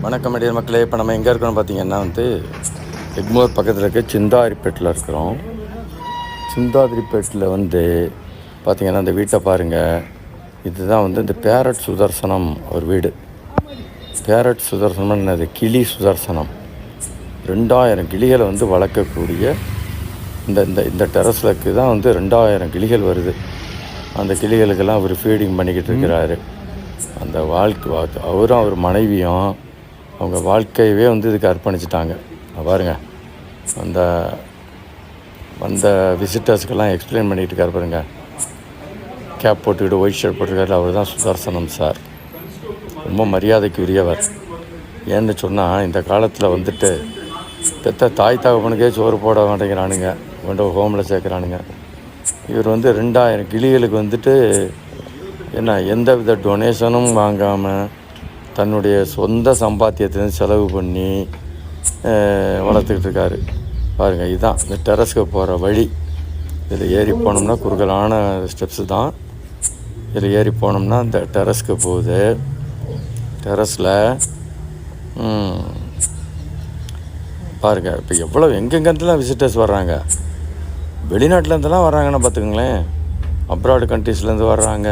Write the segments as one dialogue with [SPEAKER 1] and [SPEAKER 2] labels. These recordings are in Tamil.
[SPEAKER 1] வணக்கம் அடியார் மக்களே. இப்போ நம்ம எங்கே இருக்கோம்னு பார்த்தீங்கன்னா எக்மோர் பக்கத்தில் இருக்க சிந்தாதிரிப்பேட்டில் இருக்கிறோம். சிந்தாதிரிப்பேட்டில் பார்த்திங்கன்னா இந்த வீட்டை பாருங்கள். இதுதான் இந்த பேரட் சுதர்சனம் ஒரு வீடு. பேரட் சுதர்சனம் என்னது? கிளி சுதர்சனம். 2000 கிளிகளை வளர்க்கக்கூடிய இந்த இந்த இந்த டெரஸில் தான் 2000 கிளிகள் வருது. அந்த கிளிகளுக்கெல்லாம் அவர் ஃபீடிங் பண்ணிக்கிட்டு இருக்கிறாரு. அந்த அவரும் அவர் மனைவியும் அவங்க வாழ்க்கையவே இதுக்கு அர்ப்பணிச்சிட்டாங்க. பாருங்கள், அந்த விசிட்டர்ஸுக்கெல்லாம் எக்ஸ்பிளைன் பண்ணிகிட்டு இருக்கார் பாருங்க. கேப் போட்டுக்கிட்டு ஒயிட் ஷர்ட் போட்டுருக்காரு. அவர் தான் சுதர்சனம் சார். ரொம்ப மரியாதைக்கு உரியவர். ஏன்னு சொன்னால் இந்த காலத்தில் பெத்த தாய் தகப்பனுக்கே சோறு போட மாட்டேங்கிறானுங்க, ஹோமில் சேர்க்குறானுங்க. இவர் 2000 கிளிகளுக்கு எந்த வித டொனேஷனும் வாங்காமல் தன்னுடைய சொந்த சம்பாத்தியத்திலேருந்து செலவு பண்ணி வளர்த்துக்கிட்டு இருக்காரு. பாருங்கள், இதுதான் இந்த டெரஸ்க்கு போகிற வழி. இதில் ஏறி போனோம்னா குறுகலான ஸ்டெப்ஸு தான். இதில் ஏறி போனோம்னா இந்த டெரஸ்க்கு போகுது. டெரஸில் பாருங்கள், இப்போ எவ்வளோ எங்கெங்கேருந்துலாம் விசிட்டர்ஸ் வர்றாங்க. வெளிநாட்டிலேருந்துலாம் வர்றாங்கன்னா பார்த்துக்குங்களேன். அப்ராடு கண்ட்ரீஸ்லேருந்து வர்றாங்க,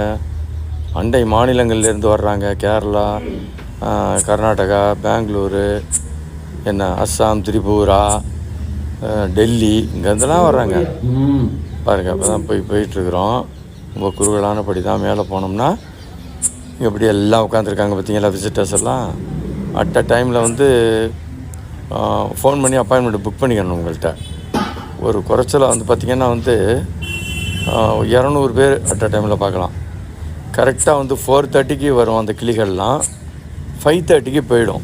[SPEAKER 1] அண்டை மாநிலங்கள்லேருந்து வர்றாங்க. கேரளா, கர்நாடகா, பெங்களூரு, அஸ்ஸாம், திரிபுரா, டெல்லி, இங்கேருந்துலாம் வர்றாங்க. பாருங்கள், இப்போ தான் போயிட்டுருக்குறோம். ரொம்ப குறுகலான படி தான். மேலே போனோம்னா இப்படி எல்லாம் உட்காந்துருக்காங்க பார்த்தீங்களா விசிட்டர்ஸ் எல்லாம். அட் அ டைமில் ஃபோன் பண்ணி அப்பாயின்மெண்ட் புக் பண்ணிக்கணும். உங்கள்கிட்ட ஒரு குறைச்சலாக பார்த்திங்கன்னா 200 பேர் அட் அ டைமில் பார்க்கலாம். கரெக்டாக 4:30க்கு வரும் அந்த கிளிகள்லாம். 5:30க்கு போயிடும்.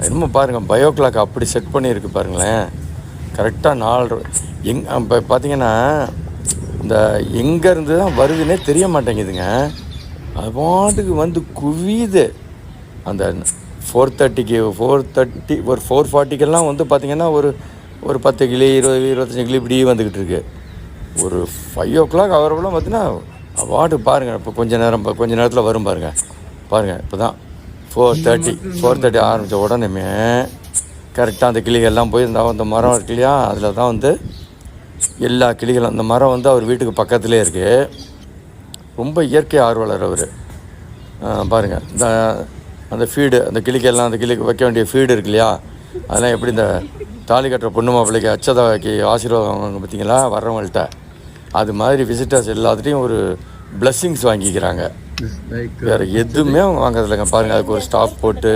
[SPEAKER 1] என்னமோ பாருங்கள், பயோ கிளாக் அப்படி செட் பண்ணியிருக்கு பாருங்களேன். கரெக்டாக 4 இப்போ பார்த்திங்கன்னா இந்த எங்கேருந்து தான் வருதுன்னே தெரிய மாட்டேங்குதுங்க. அது பாட்டுக்கு குவியுது. அந்த 4:30க்கு ஒரு 4:40க்கெல்லாம் பார்த்திங்கன்னா ஒரு 10 கிளி, 20-25 கிளி இப்படி வந்துக்கிட்டு இருக்கு. ஒரு 5 o'clock அவரெல்லாம் பார்த்தீங்கன்னா வாட்டு பாருங்கள். இப்போ கொஞ்ச நேரத்தில் வரும் பாருங்கள். இப்போ தான் 4:30 ஆரம்பித்த உடனே கரெக்டாக அந்த கிளிகள்லாம் போய் அந்த மரம் இருக்கு இல்லையா, அதில் தான் எல்லா கிளிகளும். அந்த மரம் அவர் வீட்டுக்கு பக்கத்துலேயே இருக்குது. ரொம்ப இயற்கை ஆர்வலர் அவர். பாருங்கள், அந்த ஃபீடு, அந்த கிளிக்கெல்லாம் அந்த கிளிக்கு வைக்க வேண்டிய ஃபீடு இருக்கு இல்லையா, அதெல்லாம் எப்படி இந்த தாலி கட்டுற பொண்ணு மாப்பிள்ளைக்கு அச்சதாக்கி ஆசீர்வாதம் வாங்க பார்த்தீங்களா வர்றவங்கள்ட்ட. அது மாதிரி விசிட்டர்ஸ் எல்லாத்துலேயும் ஒரு பிளெஸ்ஸிங்ஸ் வாங்கிக்கிறாங்க. வேறு எதுவுமே அவங்க வாங்குறதில்லைங்க. பாருங்கள், அதுக்கு ஒரு ஸ்டாஃப் போட்டு